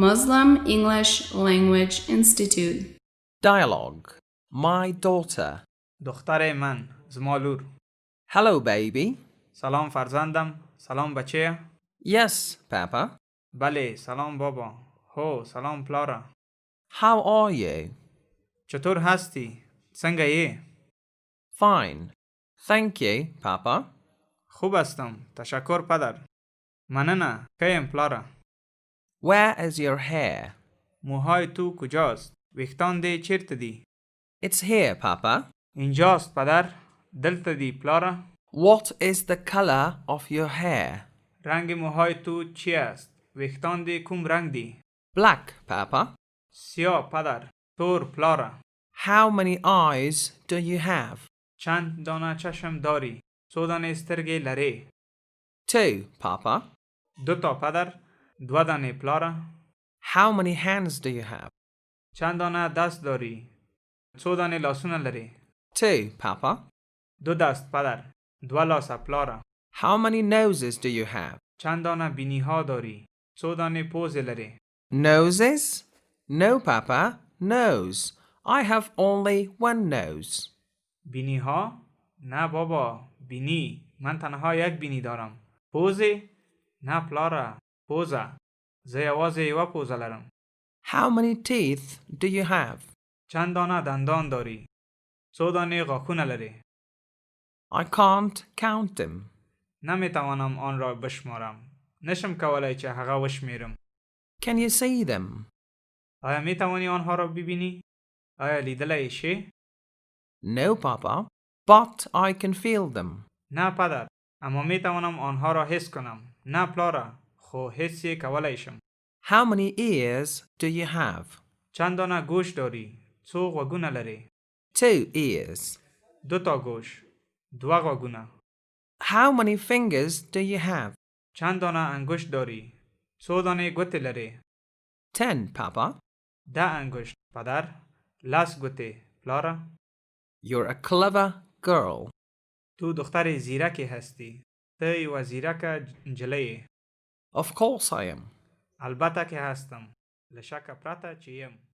Muslim English Language Institute. Dialogue. My daughter. دختر من زمالور. Hello, baby. سلام فرزندم. سلام بچه. Yes, Papa. بله سلام بابا. هو سلام پلارا. How are you? چطور هستی؟ سنگه یه؟ Fine. Thank you, Papa. خوب هستم. تشکر پدر. مننه. کیم پلارا. Where is your hair? موهای تو کجاست؟ ویختان دی چرت دی؟ It's here, Papa. اینجاست پدر. دلت دی پلارا. What is the color of your hair? رنگ موهای تو چی است؟ ویختان دی کم رنگ دی؟ Black, Papa. سیاه پدر. تور پلارا. How many eyes do you have? چند دانه چشم داری؟ سودانه استرگی لره. 2, Papa. دو تا پدر. دو دانه پلارا. How many hands do you have? چند دانه دست داری؟ سودانه لاسونه لره. 2, Papa. دو دست پدر. دو لاس پلارا. How many noses do you have? چند دانه بینی ها داری؟ سودانه پوز لره. Noses? No, Papa. Nose. I have only one nose. بینی ها؟ نه بابا. بینی. من تنها یک بینی دارم. پوزه؟ نه پلارا. پوزه. زه یوازه یوه پوزه لرم. How many teeth do you have? چند دانه دندان داری؟ سودانه غاکونه لره. I can't count them. نمیتوانم آن را بشمارم. نشم کولای چه هغه وشمیرم. Can you see them? آیا میتوانی آنها را ببینی؟ آیا لیدلای شی؟ No, Papa. But I can feel them. نه پدر. اما میتوانم آنها را حس کنم. نه پلارا. خو حسی کولایشم. How many ears do you have? چند دانه گوش داری؟ څو غوږونه لري؟ 2 ears. دو تا گوش. دوه غوږونه. How many fingers do you have? چند دانه انگشت داری؟ څو دانه ګوتې لري؟ 10, Papa. 10 انگشت پدر. لاس ګوتې پلارا. You're a clever girl. تو دختر زیرکی هستی. ته یوه زیرکه نجلۍ. Of course I am. البته که هستم. له شکه پرته چې یم.